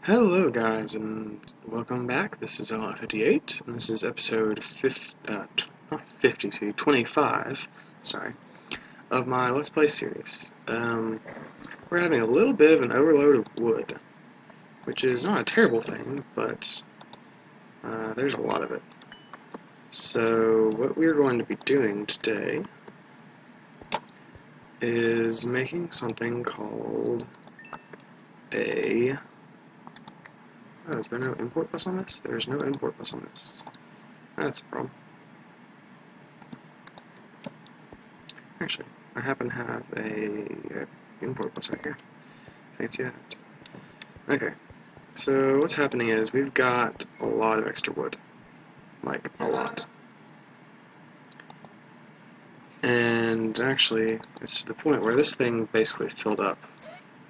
Hello guys and welcome back. This is Element58 and this is episode 25, sorry, of my Let's Play series. We're having a little bit of an overload of wood, which is not a terrible thing, but there's a lot of it. So what we're going to be doing today is making something called a... Oh, is there no import bus on this? There's no import bus on this. That's a problem. Actually, I happen to have a import bus right here. Fancy that. Okay, so what's happening is we've got a lot of extra wood. Like, a lot. And actually, it's to the point where this thing basically filled up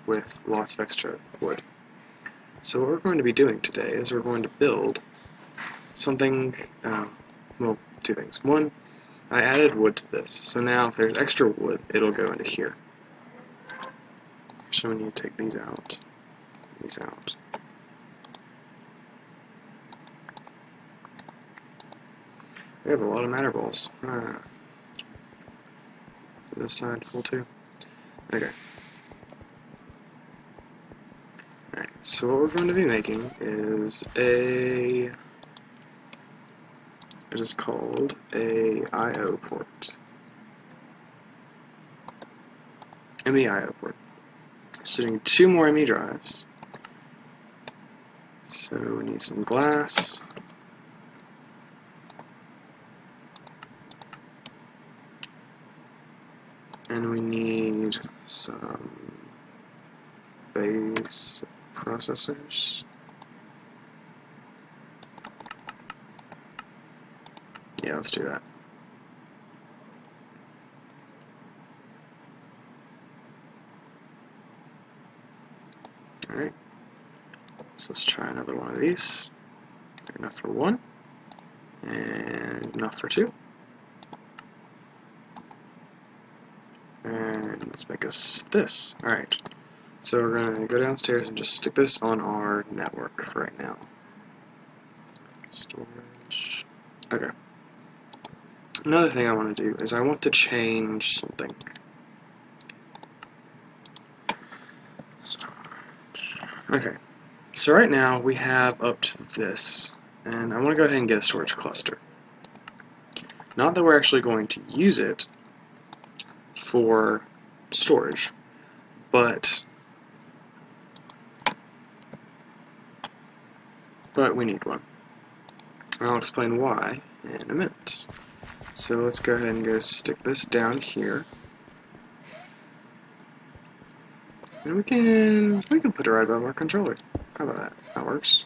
with lots of extra wood. So what we're going to be doing today is we're going to build something, well, two things. One, I added wood to this, so now if there's extra wood, it'll go into here. So we need to take these out, these out. We have a lot of matter balls. This side full too? Okay. Alright, so what we're going to be making is it is called a I/O port. ME I/O port. So we need 2 more ME drives. So we need some glass. And we need some base processors. Yeah, let's do that. Alright, so let's try another one of these. Enough for 1, and enough for 2. And let's make us this. Alright, so we're going to go downstairs and just stick this on our network for right now. Storage. Okay. Another thing I want to do is I want to change something. Okay, so right now we have up to this, and I want to go ahead and get a storage cluster. Not that we're actually going to use it for storage, but we need one. And I'll explain why in a minute. So let's go ahead and go stick this down here. And we can put it right above our controller. How about that? That works.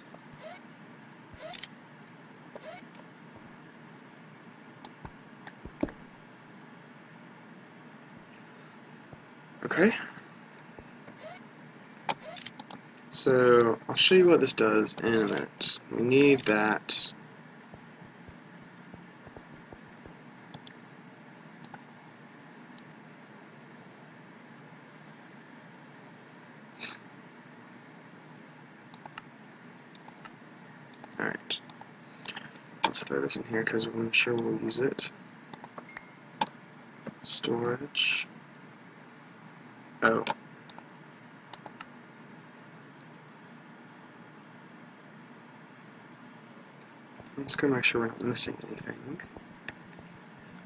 Okay. So I'll show you what this does in a minute. We need that. Alright. Let's throw this in here because I'm sure we'll use it. Storage. Oh. Let's go make sure we're not missing anything.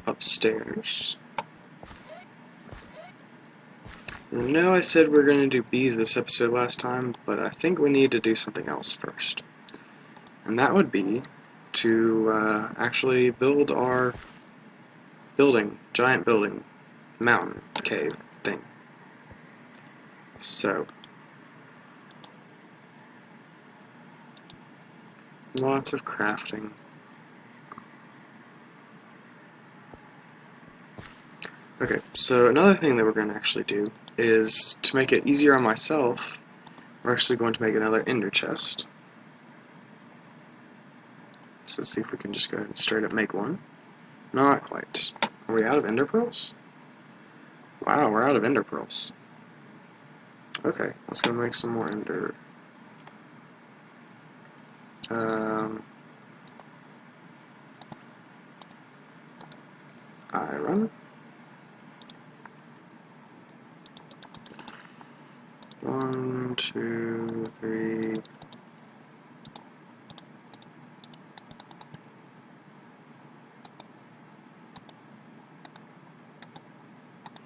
Upstairs. I know I said we were going to do bees this episode last time, but I think we need to do something else first. And that would be to actually build our giant building, mountain, cave thing. So, lots of crafting. Okay, so another thing that we're going to actually do is, to make it easier on myself, we're actually going to make another ender chest. So let's see if we can just go ahead and straight up make one. Not quite. Are we out of ender pearls? Wow, we're out of ender pearls. Okay, let's go make some more ender Iron. 1, 2, 3.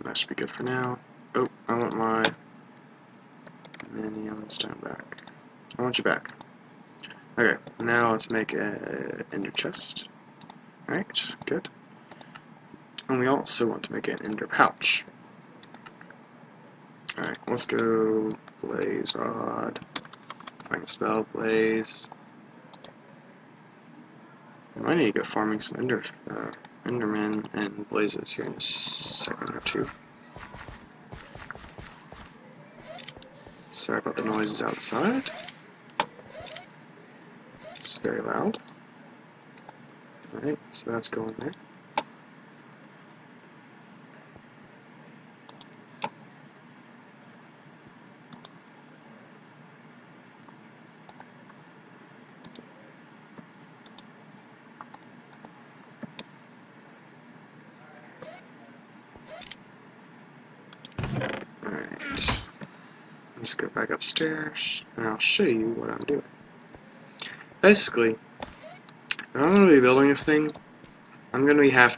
That should be good for now. Oh, I want my Minium stone back. I want you back. Okay, now let's make a ender chest. Alright, good. And we also want to make an ender pouch. Alright, let's go blaze rod. If I can spell blaze. I might need to go farming some endermen and blazes here in a second or two. Sorry about the noises outside. It's very loud. Alright, so that's going there. Alright. Let's go back upstairs and I'll show you what I'm doing. Basically, if I'm going to be building this thing, I'm going to have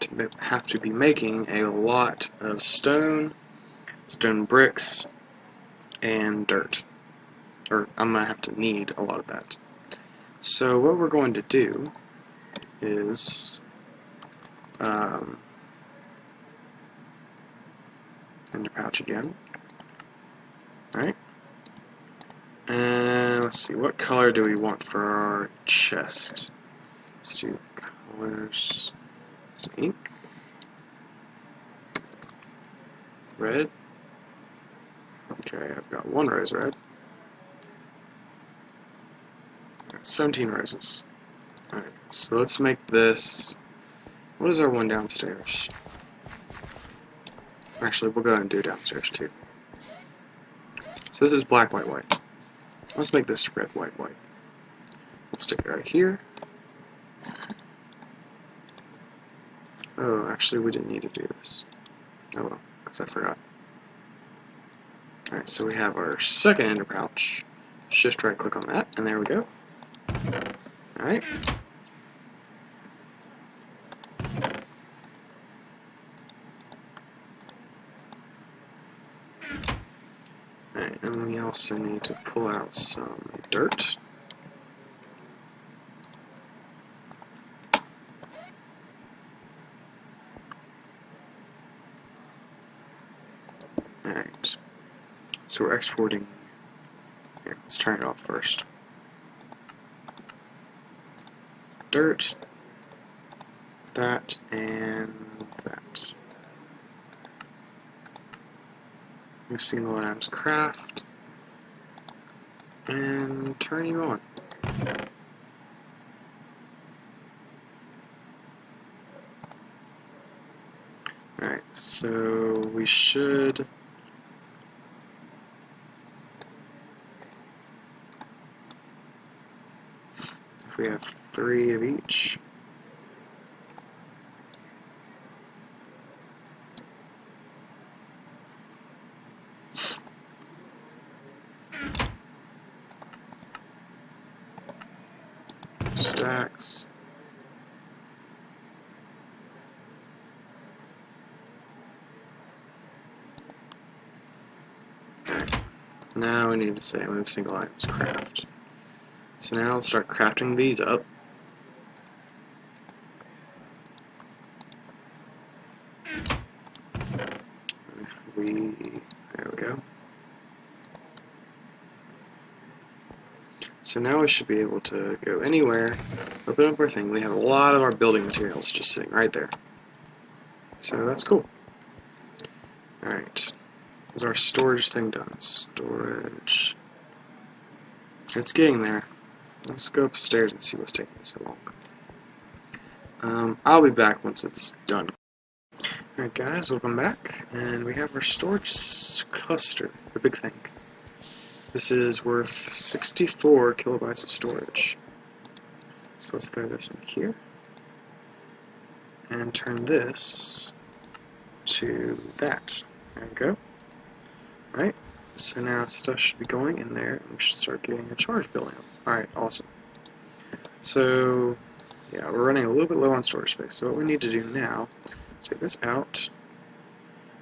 to be making a lot of stone bricks, and dirt. Or I'm going to have to need a lot of that. So what we're going to do is ender pouch again. Alright. And let's see, what color do we want for our chest? Let's do colors. Some ink. Red. Okay, I've got 1 rose red. 17 roses. Alright, so let's make this. What is our one downstairs? Actually, we'll go ahead and do downstairs too. So this is black, white, white. Let's make this red, white, white. We'll stick it right here. Oh, actually, we didn't need to do this. Oh well, because I forgot. Alright, so we have our second ender pouch. Shift right click on that, and there we go. Alright. Alright, and we also need to pull out some dirt. Alright. So we're exporting. Here, let's turn it off first. Dirt. That and that. New single items craft. And turn you on. Alright, so we should. If we have 3 of each. Stacks. Alright. Now we need to say move single items craft. So now let's start crafting these up. There we go. So now we should be able to go anywhere, open up our thing. We have a lot of our building materials just sitting right there. So that's cool. Alright. Is our storage thing done? Storage. It's getting there. Let's go upstairs and see what's taking so long. I'll be back once it's done. Alright guys, welcome back. And we have our storage cluster, the big thing. This is worth 64 kilobytes of storage. So let's throw this in here and turn this to that. There we go. Right? So now stuff should be going in there and we should start getting a charge building up. Alright, awesome. So yeah, we're running a little bit low on storage space. So what we need to do now, take this out.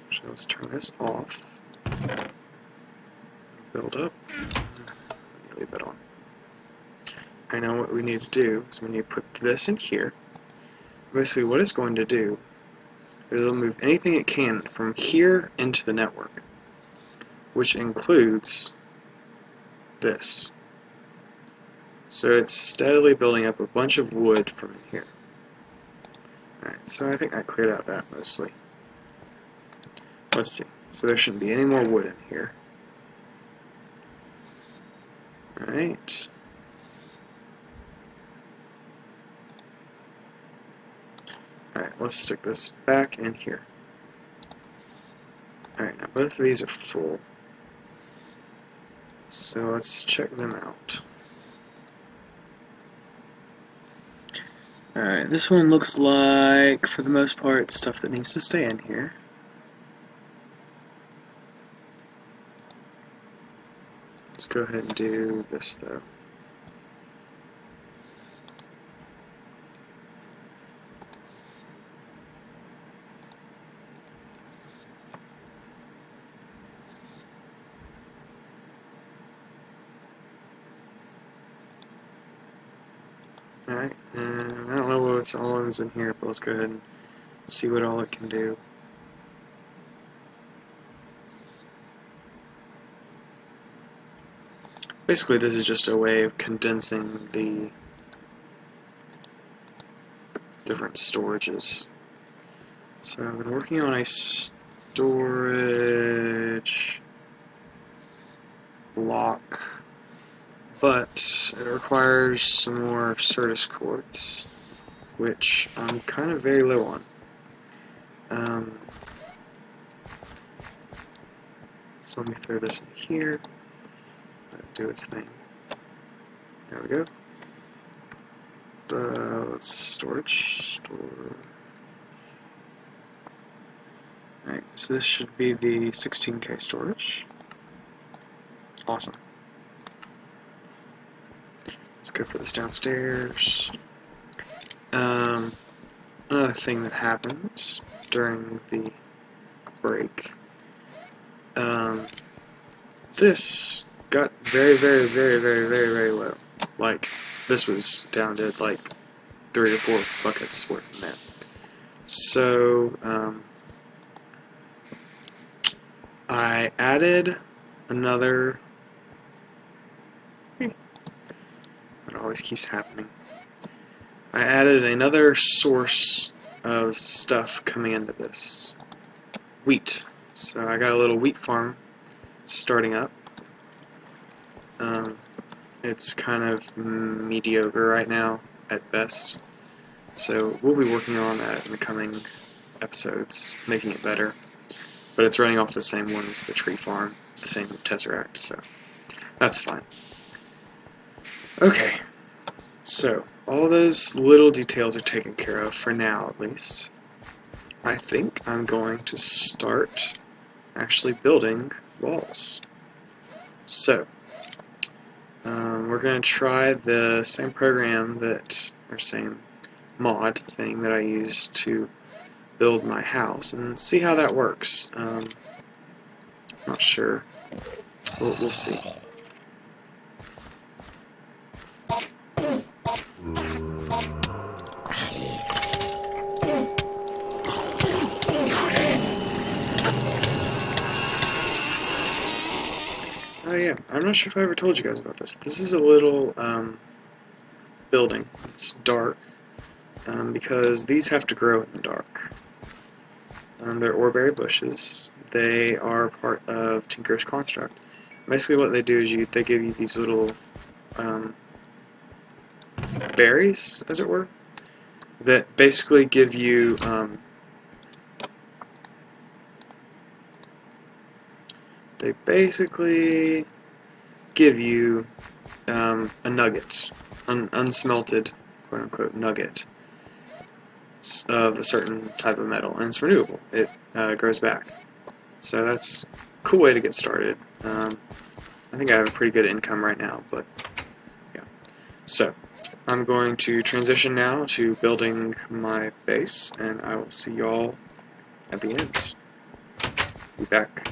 Actually, let's turn this off. Build up. Let me leave that on. I know what we need to do is we need to put this in here. Basically what it's going to do is it'll move anything it can from here into the network, which includes this. So it's steadily building up a bunch of wood from in here. Alright, so I think I cleared out that mostly. Let's see. So there shouldn't be any more wood in here. Alright. Alright, let's stick this back in here. Alright, now both of these are full. So let's check them out. Alright, this one looks like, for the most part, stuff that needs to stay in here. Let's go ahead and do this, though. Alright, and I don't know what's all is in here, but let's go ahead and see what all it can do. Basically, this is just a way of condensing the different storages. So I've been working on a storage block, but it requires some more Certus quartz, which I'm kind of very low on. So let me throw this in here. Let it do its thing. There we go. Let's store. Alright, so this should be the 16K storage. Awesome. Let's go for this downstairs. Another thing that happened during the break, this got very low. Like, this was down to like 3 or 4 buckets worth of net. So, I added another. It always keeps happening. I added another source of stuff coming into this. Wheat. So I got a little wheat farm starting up. It's kind of mediocre right now, at best. So we'll be working on that in the coming episodes, making it better. But it's running off the same one as the tree farm, the same Tesseract, so that's fine. Okay, so all those little details are taken care of, for now at least. I think I'm going to start actually building walls. So, we're going to try the same program that, or same mod thing that I used to build my house and see how that works. Not sure. We'll see. Oh yeah, I'm not sure if I ever told you guys about this. This is a little building. It's dark because these have to grow in the dark. They're oreberry bushes. They are part of Tinker's Construct. Basically what they do is they give you these little berries, as it were, that basically give you they basically give you a nugget, unsmelted quote-unquote nugget of a certain type of metal, and it's renewable. It grows back. So that's a cool way to get started. I think I have a pretty good income right now, but yeah. So I'm going to transition now to building my base, and I will see y'all at the end. Be back.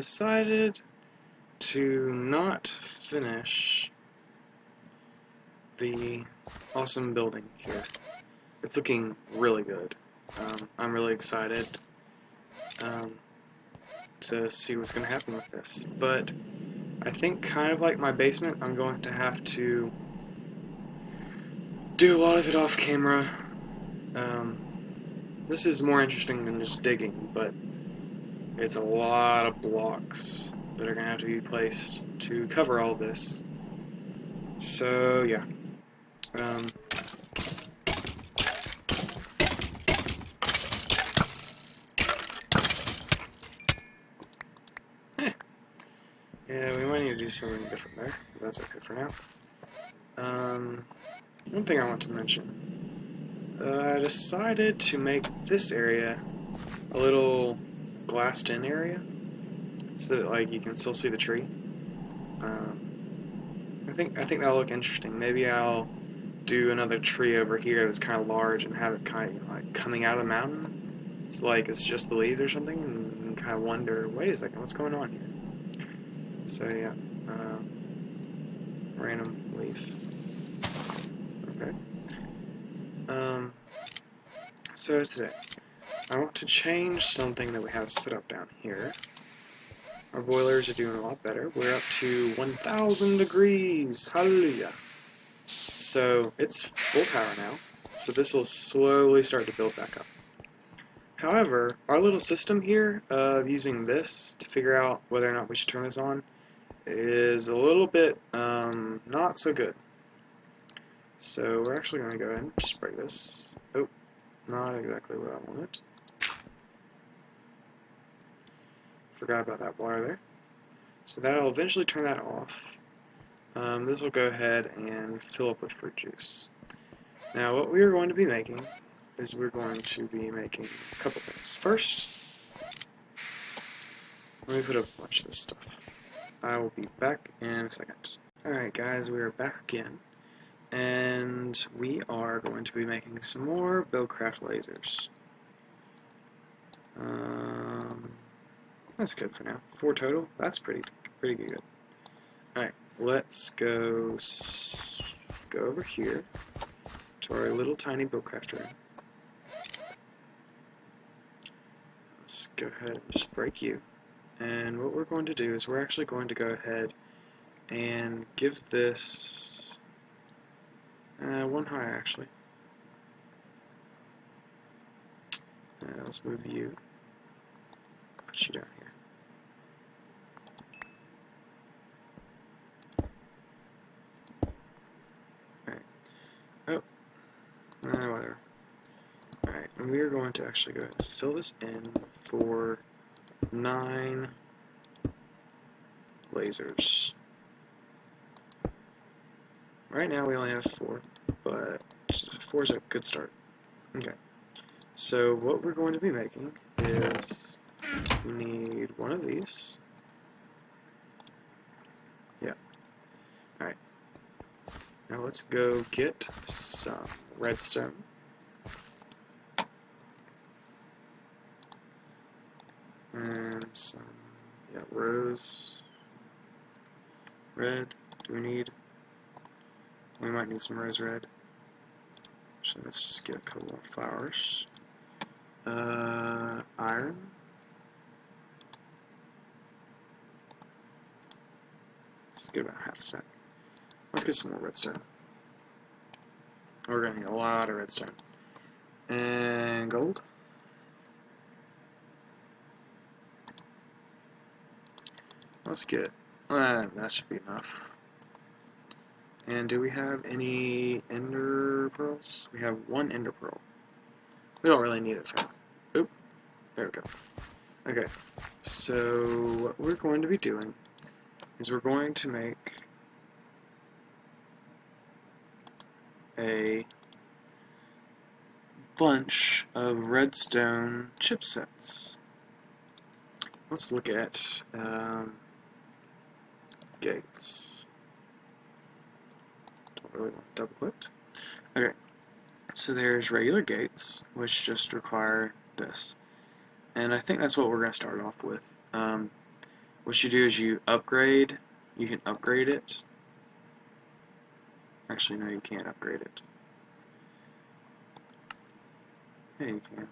decided to not finish the awesome building here. It's looking really good. I'm really excited to see what's going to happen with this. But I think, kind of like my basement, I'm going to have to do a lot of it off camera. This is more interesting than just digging, but it's a lot of blocks that are going to have to be placed to cover all this. So, yeah. Yeah, we might need to do something different there, but that's okay for now. One thing I want to mention. I decided to make this area a little glassed-in area, so that like you can still see the tree. I think that'll look interesting. Maybe I'll do another tree over here that's kind of large and have it kind of like coming out of the mountain. It's like it's just the leaves or something, and kind of wonder, wait a second, what's going on here? So yeah, random leaf. Okay. So today, I want to change something that we have set up down here. Our boilers are doing a lot better. We're up to 1,000 degrees. Hallelujah. So it's full power now. So this will slowly start to build back up. However, our little system here of using this to figure out whether or not we should turn this on is a little bit not so good. So we're actually going to go ahead and just break this. Oh, not exactly what I wanted. Forgot about that water there. So that'll eventually turn that off. This will go ahead and fill up with fruit juice. Now what we are going to be making is we're going to be making a couple things. First, let me put a bunch of this stuff. I will be back in a second. Alright guys, we are back again. And we are going to be making some more Buildcraft lasers. That's good for now. 4 total. That's pretty good. Alright, let's go over here to our little tiny Buildcraft room. Let's go ahead and just break you. And what we're going to do is we're actually going to go ahead and give this one higher actually. Let's move you. Put you down here. Whatever. Alright, and we are going to actually go ahead and fill this in for 9 lasers. Right now we only have 4, but 4 is a good start. Okay, so what we're going to be making is we need one of these. Yeah. Alright. Now let's go get some redstone. And some, rose. Red. Do we need? We might need some rose red. So let's just get a couple more flowers. Iron. Let's get about half a stack. Let's get some more redstone. We're going to need a lot of redstone. And gold. Let's get, that should be enough. And do we have any ender pearls? We have 1 ender pearl. We don't really need it for now. Oop, there we go. Okay, so what we're going to be doing is we're going to make a bunch of redstone chipsets. Let's look at gates. Don't really want double clicked. Okay, so there's regular gates, which just require this. And I think that's what we're going to start off with. what you do is you upgrade. You can upgrade it. Actually, no, you can't upgrade it. Yeah, you can.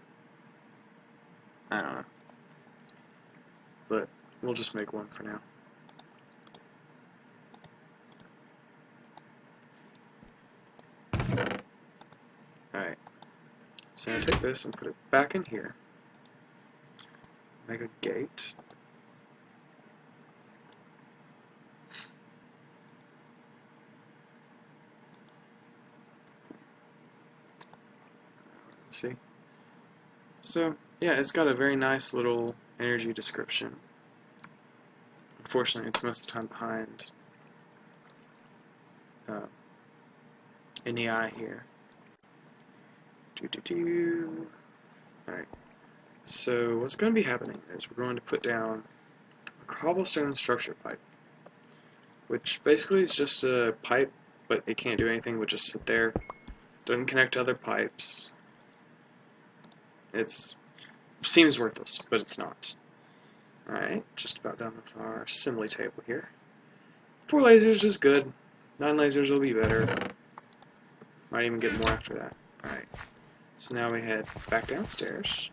I don't know. But we'll just make one for now. Alright. So I take this and put it back in here. Make a gate. Let's see. So, yeah, it's got a very nice little energy description. Unfortunately, it's most of the time behind NEI here. Alright, so what's going to be happening is we're going to put down a cobblestone structure pipe, which basically is just a pipe, but it can't do anything but just sit there. Doesn't connect to other pipes. It seems worthless, but it's not. Alright, just about done with our assembly table here. 4 lasers is good. 9 lasers will be better. Might even get more after that. Alright, so now we head back downstairs.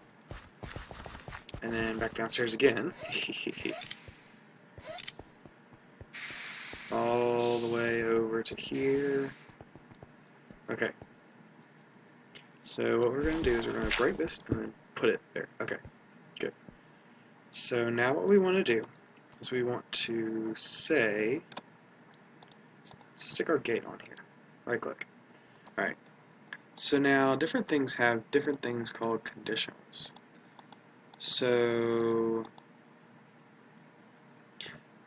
And then back downstairs again. All the way over to here. Okay. So what we're going to do is we're going to break this and then put it there. Okay, good. So now what we want to do is we want to say, stick our gate on here. Right click. Alright. So now different things have different things called conditionals. So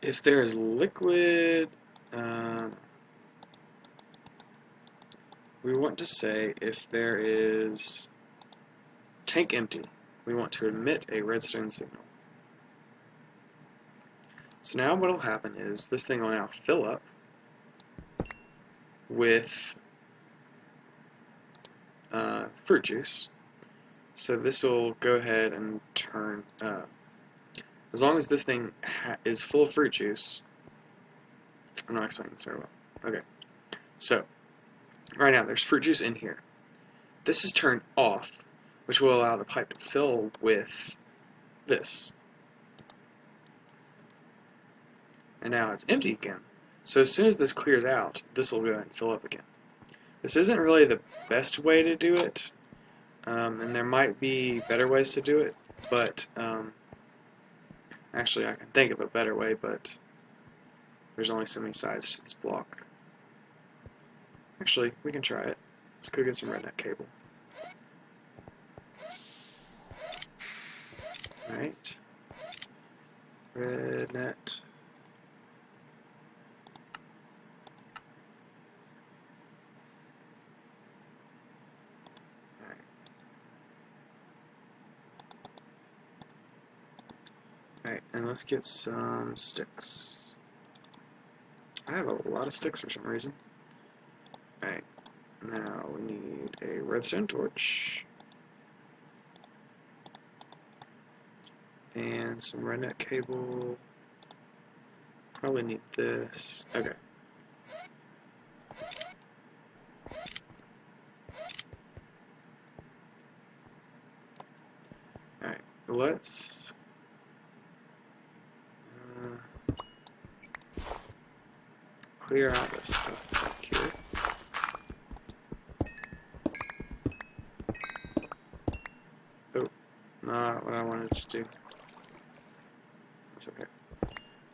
if there is liquid, we want to say if there is tank empty, we want to emit a redstone signal. So now what will happen is this thing will now fill up with fruit juice. So this will go ahead and turn, as long as this thing is full of fruit juice. I'm not explaining this very well. Okay, so right now there's fruit juice in here. This is turned off, which will allow the pipe to fill with this. And now it's empty again. So as soon as this clears out, this will go ahead and fill up again. This isn't really the best way to do it, and there might be better ways to do it, but actually I can think of a better way, but there's only so many sides to this block. Actually, we can try it. Let's go get some rednet cable. Alright. Rednet. Alright, and let's get some sticks. I have a lot of sticks for some reason. Alright, now we need a redstone torch. And some rednet cable. Probably need this. Okay. Alright, let's clear out this stuff back here. Oh, not what I wanted to do. That's okay.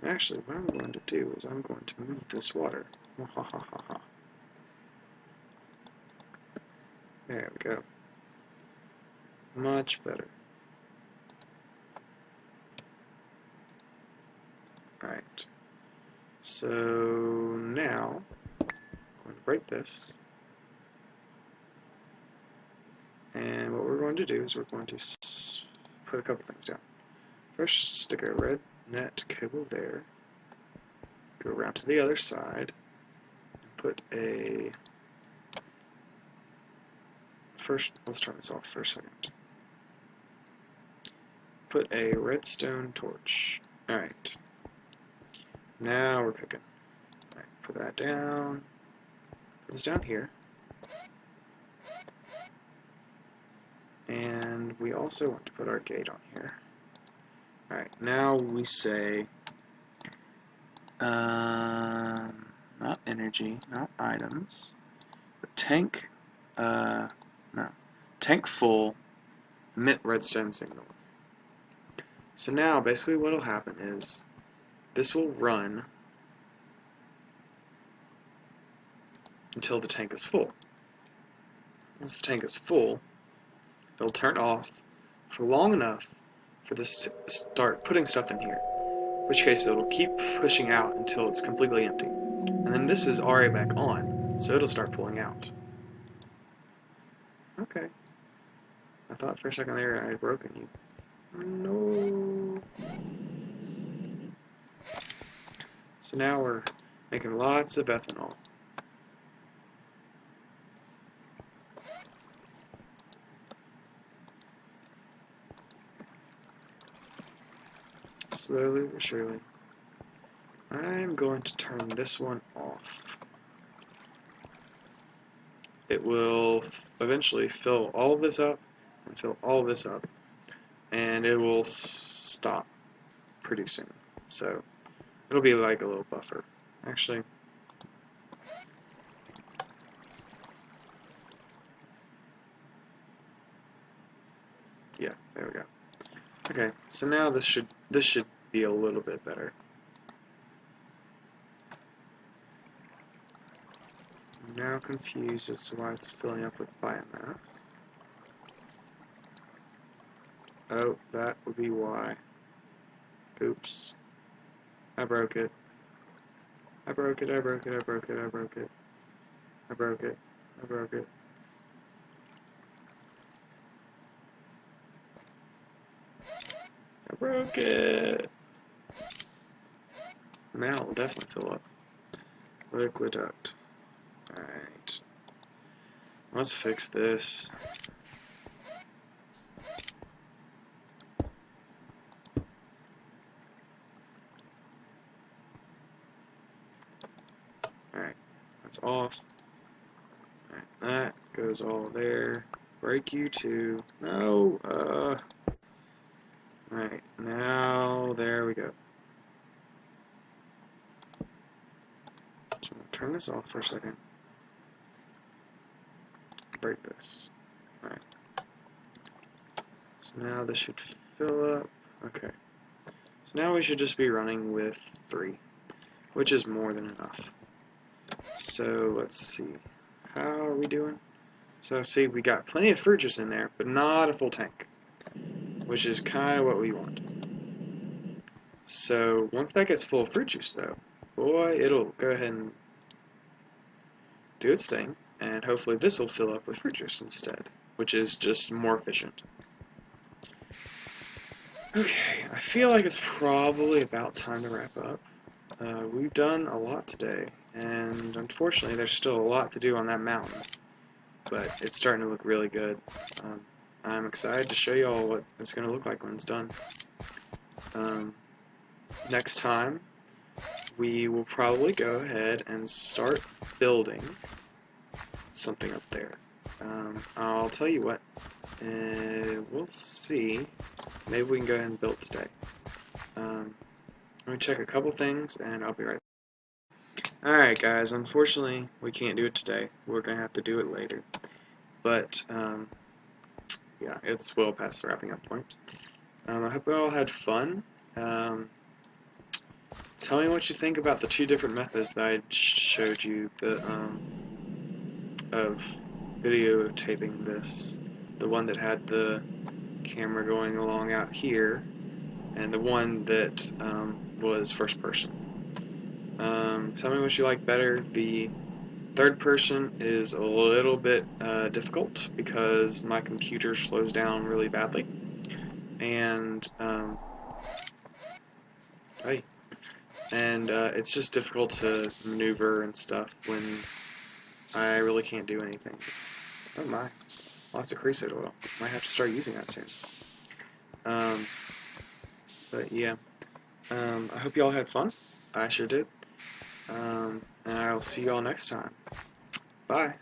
Actually, what I'm going to do is I'm going to move this water. There we go. Much better. Alright. So now, I'm going to break this. And what we're going to do is we're going to put a couple things down. First, stick a red net cable there. Go around to the other side. And put a... First, let's turn this off for a second. Put a redstone torch. Alright. Now we're cooking. Alright, put that down. Put this down here. And we also want to put our gate on here. Alright, now we say, not energy, not items, but tank, no, tank full, emit redstone signal. So now, basically what will happen is, this will run until the tank is full. Once the tank is full, it'll turn off for long enough for this to start putting stuff in here. In which case it'll keep pushing out until it's completely empty. And then this is already back on, so it'll start pulling out. Okay. I thought for a second there I had broken you. No. So now we're making lots of ethanol. Slowly but surely. I'm going to turn this one off. It will eventually fill all of this up and fill all of this up, and it will stop producing. So it'll be like a little buffer. Actually, yeah, there we go. Okay, so now this should be a little bit better. I'm now confused as to why it's filling up with biomass. Oh, that would be why. Oops. I broke it. I broke it, I broke it, I broke it, I broke it. I broke it. I broke it. I broke it! Now it will definitely fill up. Liquid duct. Alright. Let's fix this. Alright. That's off. Alright. That goes all there. Break you too. No! Alright. Now, there we go. So I'm going to turn this off for a second. Break this. Alright. So now this should fill up. Okay. So now we should just be running with 3, which is more than enough. So let's see. How are we doing? So see, we got plenty of fruit juice in there, but not a full tank, which is kind of what we want. So once that gets full of fruit juice, though, boy, it'll go ahead and do its thing, and hopefully this will fill up with fruit juice instead, which is just more efficient. Okay, I feel like it's probably about time to wrap up. We've done a lot today, and unfortunately there's still a lot to do on that mountain, but it's starting to look really good. I'm excited to show you all what it's going to look like when it's done. Next time, we will probably go ahead and start building something up there. I'll tell you what, we'll see. Maybe we can go ahead and build today. Let me check a couple things, and I'll be right back. Alright guys, unfortunately we can't do it today. We're going to have to do it later. But, yeah, it's well past the wrapping up point. I hope you all had fun. Tell me what you think about the 2 different methods that I showed you of videotaping this. The one that had the camera going along out here, and the one that was first person. Tell me what you like better. The third person is a little bit difficult because my computer slows down really badly, and it's just difficult to maneuver and stuff when I really can't do anything. Oh my, lots of creosote oil. Might have to start using that soon. But yeah, I hope you all had fun. I sure did. And I'll see you all next time. Bye.